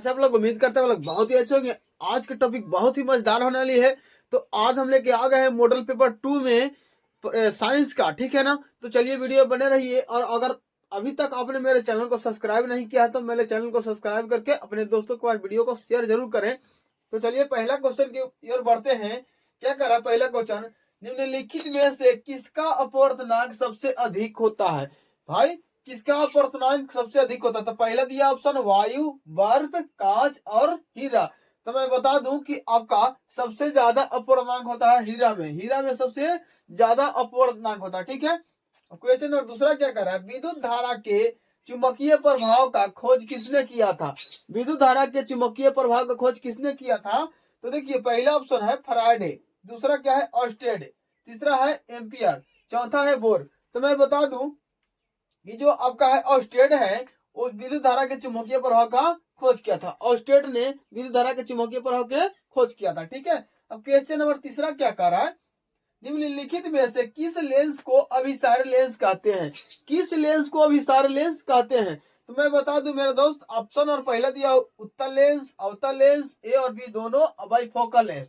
कैसे आप लोग उम्मीद करते हैं लोग बहुत ही अच्छे होंगे। आज का टॉपिक बहुत ही मजेदार होने वाली है। तो आज हम लेके आ गए हैं मॉडल पेपर 2 में साइंस का, ठीक है ना। तो चलिए वीडियो बने रहिए, और अगर अभी तक आपने मेरे चैनल को सब्सक्राइब नहीं किया तो मेरे चैनल को सब्सक्राइब करके अपने दोस्तों के पास वीडियो को शेयर जरूर करें। तो चलिए पहला क्वेश्चन की ओर बढ़ते हैं। क्या कर रहा है पहला क्वेश्चन, निम्नलिखित में से किसका अपवर्तनांक सबसे अधिक होता है। भाई किसका अपवर्तनांक सबसे अधिक होता है, तो पहला दिया ऑप्शन वायु, बर्फ, कांच और हीरा। तो मैं बता दूं कि आपका सबसे ज्यादा अपवर्तनांक होता है हीरा में। हीरा में सबसे ज्यादा अपवर्तनांक होता है, ठीक है। क्वेश्चन और दूसरा क्या कर रहा है, विद्युत धारा के चुंबकीय प्रभाव का खोज किसने किया था। विद्युत धारा के चुंबकीय प्रभाव का खोज किसने किया था। तो देखिए पहला ऑप्शन है फराडे, दूसरा क्या है ऑस्टेड, तीसरा है एम्पियर, चौथा है बोर। तो मैं बता दूं कि जो आपका है ऑस्टेड है वो विद्युत धारा के चुंबकीय प्रभाव का खोज किया था। ऑस्टेड ने विद्युत धारा के चुंबकीय प्रभाव के खोज किया था, ठीक है। अब क्वेश्चन नंबर तीसरा क्या कर रहा है, निम्नलिखित में से किस लेंस को अभिसारी लेंस कहते हैं। किस लेंस को अभिसारी लेंस कहते हैं। तो मैं बता दूं मेरे दोस्त, ऑप्शन और पहला दिया उत्तल लेंस, अवतल लेंस, ए और बी दोनों, बाइफोकल लेंस।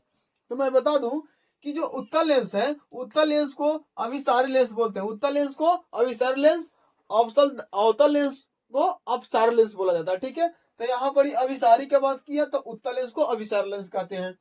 तो मैं बता दूं कि जो उत्तल लेंस है, उत्तल लेंस को अभिसारी लेंस बोलते हैं। उत्तल लेंस को अभिसारी लेंस, अवतल लेंस को अपसारी लेंस बोला जाता है, ठीक है। तो यहाँ पर अभिसारी की बात किया तो उत्तल लेंस को अभिसारी लेंस कहते हैं।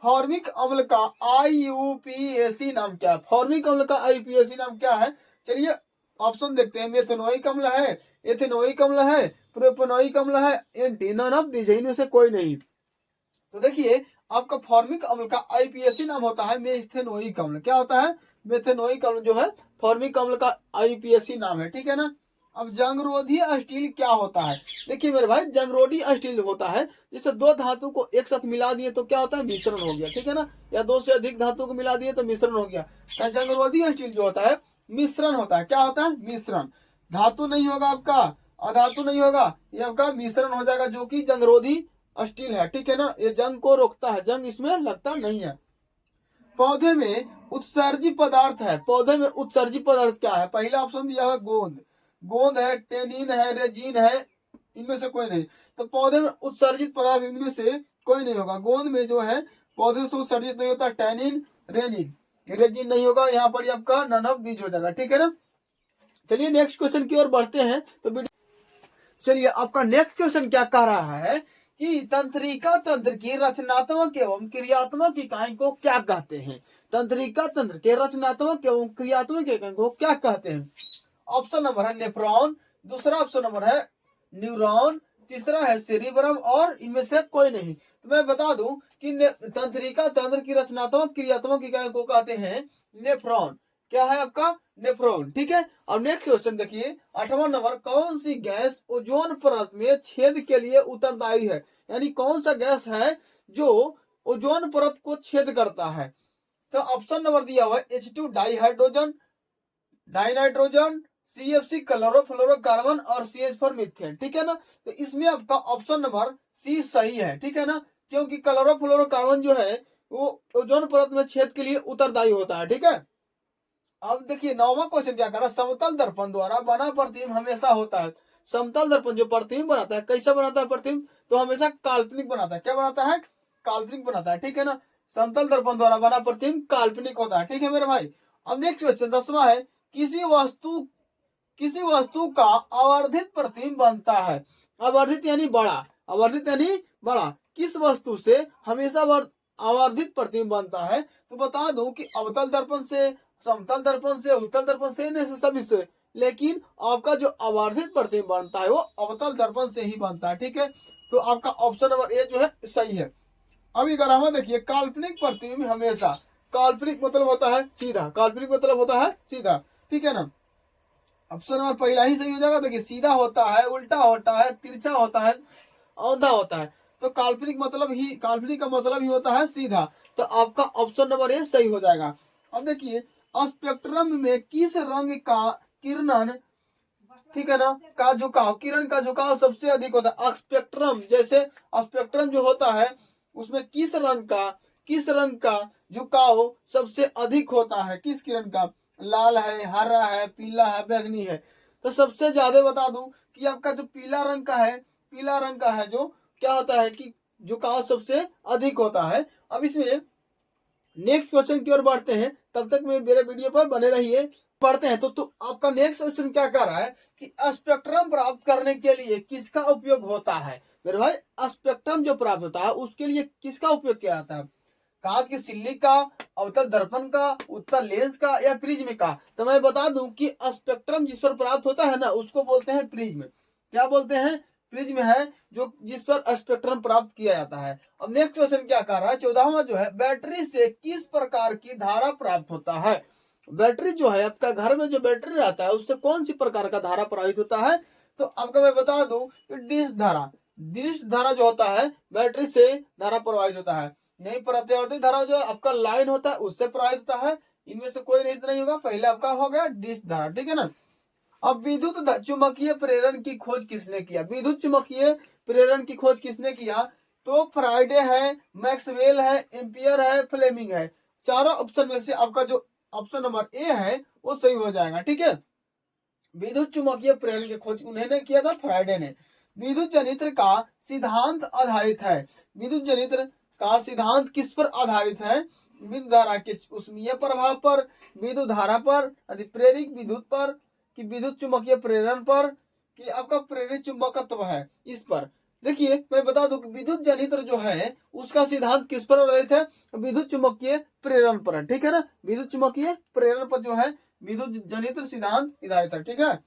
फॉर्मिक अम्ल का आईयूपीएसी नाम क्या है। फॉर्मिक अम्ल का आईयूपीएसी नाम क्या है, चलिए ऑप्शन देखते हैं। मेथनोइक अम्ल है, एथेनोइक अम्ल है, प्रोपेनोइक अम्ल है, एंटी, नन ऑफ दीज, इनमें से कोई नहीं। तो देखिए आपका फॉर्मिक अम्ल का आईपीएसी नाम होता है मेथेनोइक अम्ल। क्या होता है, मेथेनोइक अम्ल जो है फॉर्मिक अम्ल का आईपीएसी नाम है, ठीक है ना। अब जंगरोधी स्टील क्या होता है। देखिए मेरे भाई, जंगरोधी स्टील होता है जिससे दो धातु को एक साथ मिला दिए तो क्या होता है, मिश्रण हो गया, ठीक है ना। या दो से अधिक धातु को मिला दिए तो मिश्रण हो गया। तो जंगरोधी स्टील जो होता है मिश्रण होता है। क्या होता है, मिश्रण। धातु नहीं होगा आपका, अधातु नहीं होगा, ये आपका मिश्रण हो जाएगा, जो कि जंगरोधी स्टील है, ठीक है ना। ये जंग को रोकता है, जंग इसमें लगता नहीं है। पौधे में उत्सर्जी पदार्थ है। पौधे में उत्सर्जी पदार्थ क्या है, पहला ऑप्शन दिया है गोंद। गोंद है, टेनिन है, रेजिन है, इनमें से कोई नहीं। तो पौधे में उत्सर्जित पदार्थ इनमें से कोई नहीं होगा। गोंद में जो है पौधे से उत्सर्जित नहीं होता, टैनिन, रेनिन, रेजिन नहीं होगा। यहाँ पर आपका नन ऑफ दीज हो जाएगा, ठीक है ना। चलिए नेक्स्ट क्वेश्चन की ओर बढ़ते हैं। तो चलिए आपका नेक्स्ट क्वेश्चन क्या कह रहा है कि तंत्रिका तंत्र की रचनात्मक एवं क्रियात्मक इकाई को क्या कहते हैं। तंत्रिका तंत्र के रचनात्मक एवं क्रियात्मक इकाई को क्या कहते हैं। ऑप्शन नंबर है नेफ्रॉन, दूसरा ऑप्शन नंबर है न्यूरॉन, तीसरा है सेरिब्रम, और इनमें से कोई नहीं। तो मैं बता दूं कि तंत्रिका तंत्र की रचनात्मक क्रियात्मक इकाई को कहते हैं नेफ्रॉन। क्या है आपका, नेफ्रॉन, ठीक है। अब नेक्स्ट क्वेश्चन देखिए 8वां नंबर, कौन सी गैस ओजोन परत में छेद के लिए उत्तरदायी है। यानी कौन सा गैस है जो ओजोन परत को छेद करता है। तो ऑप्शन नंबर दिया हुआ है H2 dihydrogen, dinitrogen, CFC chlorofluorocarbon और CH4 मीथेन, ठीक है ना। तो इसमें आपका ऑप्शन नंबर सी सही है, ठीक है ना। क्योंकि क्लोरोफ्लोरोकार्बन जो है वो ओजोन परत में छेद के लिए उत्तरदायी होता है, ठीक है। अब देखिए 9वां क्वेश्चन क्या कर रहा है, समतल दर्पण द्वारा बना प्रतिबिंब हमेशा होता है। समतल दर्पण जो प्रतिबिंब बनाता है, कैसा बनाता है प्रतिबिंब, तो हमेशा काल्पनिक बनाता है। क्या बनाता है, काल्पनिक बनाता है, ठीक है ना। समतल दर्पण द्वारा बना प्रतिबिंब काल्पनिक होता है, ठीक है मेरे भाई। अब नेक्स्ट क्वेश्चन 10वां है, किसी वस्तु का आवर्धित प्रतिबिंब बनता है। आवर्धित यानी बड़ा, आवर्धित यानी बड़ा। किस वस्तु से हमेशा आवर्धित प्रतिबिंब बनता है। तो बता दूं कि अवतल दर्पण से, समतल दर्पण से, उत्तल दर्पण से, नहीं से सभी से। लेकिन आपका जो आवर्धित प्रतिबिंब बनता है वो अवतल दर्पण से ही बनता है, ठीक है। तो आपका ऑप्शन नंबर ए जो है सही है। अभी अगर हम देखिए काल्पनिक प्रतिबिंब हमेशा, काल्पनिक मतलब होता है सीधा, काल्पनिक मतलब होता है सीधा, ठीक है ना। ऑप्शन नंबर पहला ही सही हो जाएगा। देखिए सीधा होता है, उल्टा होता है, तिरछा होता है, औंधा होता है। तो काल्पनिक मतलब ही, काल्पनिक का मतलब ही होता है सीधा। तो आपका ऑप्शन नंबर ए सही हो जाएगा। अब देखिए स्पेक्ट्रम में किस रंग का किरणन, ठीक है ना, का झुकाव, किरण का झुकाव सबसे अधिक होता है। स्पेक्ट्रम, जैसे स्पेक्ट्रम जो होता है उसमें किस रंग का झुकाव सबसे अधिक होता है, किस किरण का, लाल है, हरा है, पीला है, बैंगनी है। तो सबसे ज्यादा बता दूं कि आपका जो पीला रंग का है, पीला रंग का है जो क्या होता है कि झुकाव सबसे अधिक होता है। अब इसमें नेक्स्ट क्वेश्चन की ओर बढ़ते हैं, तब तक में मेरे वीडियो पर बने रहिए। पढ़ते हैं तो आपका नेक्स्ट क्वेश्चन क्या कर रहा है कि स्पेक्ट्रम प्राप्त करने के लिए किसका उपयोग होता है। मेरे भाई स्पेक्ट्रम जो प्राप्त होता है उसके लिए किसका उपयोग किया जाता है, कांच की सिल्ली का, अवतल दर्पण का, उत्तल लेंस का या प्रिज्म का। तो मैं बता दूं कि स्पेक्ट्रम जिस पर प्राप्त होता है ना उसको बोलते हैं प्रिज्म। क्या बोलते हैं, प्रिज्म है जो जिस पर स्पेक्ट्रम प्राप्त किया जाता है। अब नेक्स्ट क्वेश्चन क्या कर रहा है, 14वां जो है, बैटरी से किस प्रकार की धारा प्राप्त होता है। बैटरी जो है, आपका घर में जो बैटरी रहता है उससे कौन सी प्रकार का धारा प्रवाहित होता है। तो आपको मैं बता दूं कि डिश धारा जो होता है बैटरी से धारा प्रवाहित होता है। नहीं, प्रत्यावर्ती धारा जो आपका लाइन होता है उससे प्रवाहित होता है। इनमें से कोई नहीं होगा, पहले आपका हो गया डिश धारा, ठीक है ना। अब विद्युत चुंबकीय प्रेरण की खोज किसने किया, विद्युत चुंबकीय प्रेरण की खोज किसने किया, तो फ्राइडे है, मैक्सवेल है, एम्पियर है, फ्लेमिंग है। चारों ऑप्शन में से आपका जो ऑप्शन नंबर ए है वो सही हो जाएगा, ठीक है। विद्युत चुंबकीय प्रेरण की खोज उन्होंने किया था, फ्राइडे ने। विद्युत जनित्र का सिद्धांत आधारित है, विद्युत जनित्र का सिद्धांत किस पर आधारित है, विद्युत धारा के उष्मीय प्रभाव पर, विद्युत धारा पर, प्रेरित विद्युत पर, कि विद्युत चुंबकीय प्रेरण पर, कि आपका प्रेरित चुंबकत्व है इस पर। देखिए मैं बता दूं कि विद्युत जनित्र जो है उसका सिद्धांत किस पर आधारित है, विद्युत चुंबकीय प्रेरण पर है, ठीक है ना। विद्युत चुंबकीय प्रेरण पर जो है विद्युत जनित्र सिद्धांत आधारित है, ठीक है।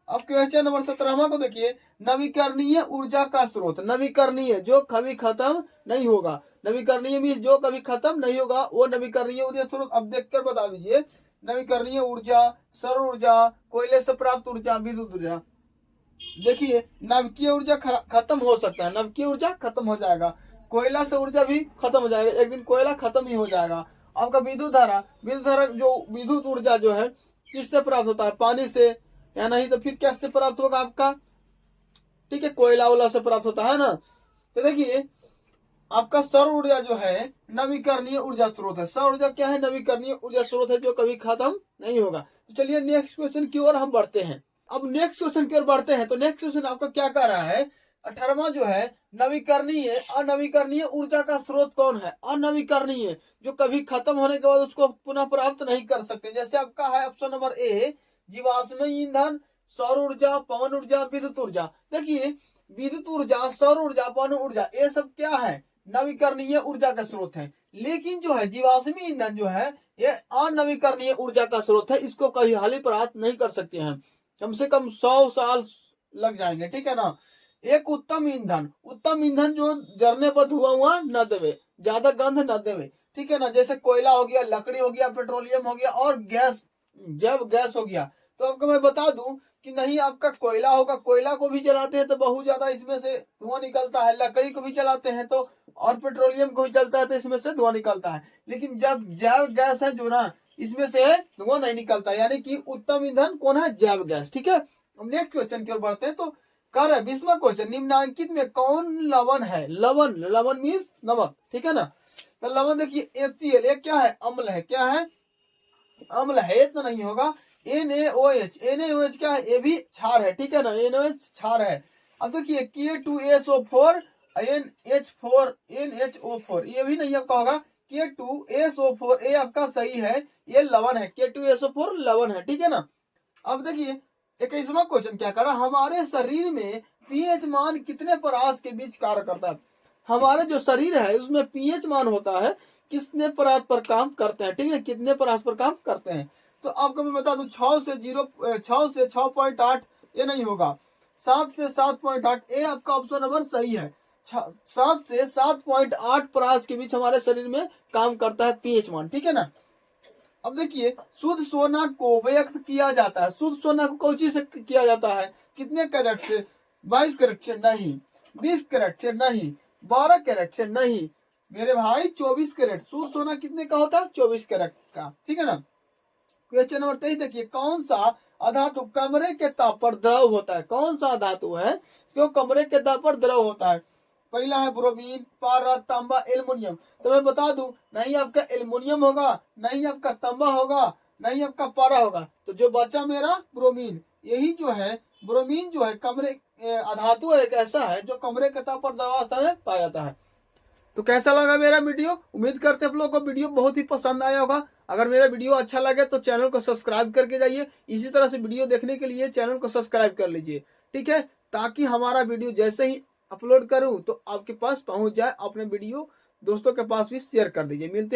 अब क्वेश्चन नंबर 17वां को देखिए, नवीकरणीय ऊर्जा का स्रोत, नवीकरणीय जो कभी खत्म नहीं होगा, नवीकरणीय भी जो कभी खत्म नहीं होगा वो नवीकरणीय ऊर्जा स्रोत। अब देखकर बता दीजिए, नवीकरणीय ऊर्जा, सौर ऊर्जा, कोयले से प्राप्त ऊर्जा, विद्युत ऊर्जा। देखिए नवकीय ऊर्जा खत्म हो सकता है, नवकीय ऊर्जा खत्म हो जाएगा, कोयला से ऊर्जा भी खत्म हो जाएगा, एक दिन कोयला खत्म ही हो जाएगा। आपका विद्युत धारा जो विद्युत ऊर्जा जो है किससे प्राप्त होता है, पानी से, या नहीं तो फिर कैसे प्राप्त होगा आपका, ठीक है, कोयला वोला से प्राप्त होता है ना। तो देखिए आपका सौर ऊर्जा जो है नवीकरणीय ऊर्जा स्रोत है, सौर ऊर्जा क्या है, नवीकरणीय ऊर्जा स्रोत है जो कभी खत्म नहीं होगा। तो चलिए नेक्स्ट क्वेश्चन की ओर हम बढ़ते हैं। अब नेक्स्ट क्वेश्चन की ओर बढ़ते हैं तो नेक्स्ट क्वेश्चन आपका क्या कह रहा है, 18वां जो है, नवीकरणीय अनवीकरणीय ऊर्जा का स्रोत कौन है, अनवीकरणीय जो कभी खत्म होने के बाद उसको पुनः प्राप्त नहीं कर सकते। जैसे आपका है ऑप्शन नंबर ए, जीवाश्म ईंधन, सौर ऊर्जा, पवन ऊर्जा, विद्युत ऊर्जा। देखिए विद्युत ऊर्जा, सौर ऊर्जा, पवन ऊर्जा ये सब क्या है, नवीकरणीय ऊर्जा का स्रोत है। लेकिन जो है जीवाश्मी ईंधन जो है ये अनवीकरणीय ऊर्जा का स्रोत है, इसको कभी हाल ही प्राप्त नहीं कर सकते हैं, कम से कम 100 साल लग जाएंगे, ठीक है ना। एक उत्तम ईंधन जो जरने पर धुआं न देवे, ज्यादा गंध न देवे, ठीक है ना। जैसे कोयला हो गया, लकड़ी हो गया, पेट्रोलियम हो गया और गैस, जैव गैस हो गया। तो आपको मैं बता दूं कि नहीं, आपका कोयला होगा, कोयला को भी जलाते हैं तो बहुत ज्यादा इसमें से धुआं निकलता है, लकड़ी को भी जलाते हैं तो, और पेट्रोलियम को भी जलता है तो इसमें से धुआं निकलता है। लेकिन जब जैव गैस है जो ना, इसमें से धुआं नहीं निकलता, यानी कि उत्तम ईंधन कौन है, जैव गैस, ठीक है। हम नेक्स्ट क्वेश्चन की ओर बढ़ते हैं तो कर 20वां क्वेश्चन, निम्नांकित में कौन लवण है, लवण मीन्स नमक, ठीक है ना। तो लवण देखिए HCl, ये क्या है, अम्ल है, क्या है, अम्ल है, तो नहीं होगा। NaOH क्या है, ये भी क्षार है, ठीक है ना, NaOH क्षार है। अब देखिए K2SO4 NH4 ये भी नहीं आपका होगा, K2SO4 ये आपका सही है, ये लवण है, K2SO4 लवण है, ठीक है ना। अब देखिए 21वां क्वेश्चन क्या कर रहा, हमारे शरीर में पीएच मान कितने परास के बीच कार्य करता है। हमारा जो शरीर है उसमें पीएच मान होता है, कितने परास पर काम करते हैं, ठीक है, कितने परास पर काम करते हैं। तो आपको मैं बता दूं 6 से 6.8 ये नहीं होगा, 7 से 7.8 ये आपका ऑप्शन नंबर सही है। 7 से 7.8 परास के बीच हमारे शरीर में काम करता है पीएच मान, ठीक है ना। अब देखिए शुद्ध सोना को व्यक्त किया जाता है, शुद्ध सोना को कौची से किया जाता है, कितने कैरेट से, 22 कैरेट से नहीं, 20 कैरेट से नहीं, 12 कैरेट से नहीं, मेरे भाई 24 कैरेट। शुद्ध सोना कितने का होता है, 24 कैरेट का, ठीक है ना। क्वेश्चन नंबर 23 देखिए, कौन सा अधातु कमरे के ताप पर द्रव होता है, कौन सा धातु है जो कमरे के ताप पर द्रव होता है। पहला है ब्रोमीन, पारा, तांबा, एल्युमिनियम। तो मैं बता दूं, नहीं आपका एल्युमिनियम होगा, नहीं आपका तांबा होगा, नहीं आपका पारा होगा, तो जो बचा मेरा ब्रोमीन, यही जो है ब्रोमीन जो है कमरे अधातु एक ऐसा है जो कमरे के ताप पर द्रवावस्था में पाया जाता है। तो कैसा लगा मेरा वीडियो? उम्मीद करते हैं आप लोगों को वीडियो बहुत ही पसंद आया होगा। अगर मेरा वीडियो अच्छा लगे तो चैनल को सब्सक्राइब करके जाइए। इसी तरह से वीडियो देखने के लिए चैनल को सब्सक्राइब कर लीजिए, ठीक है, ताकि हमारा वीडियो जैसे ही अपलोड करूं तो आपके पास पहुंच जाए। अपने वीडियो दोस्तों के पास भी शेयर कर दीजिए। मिलते हैं।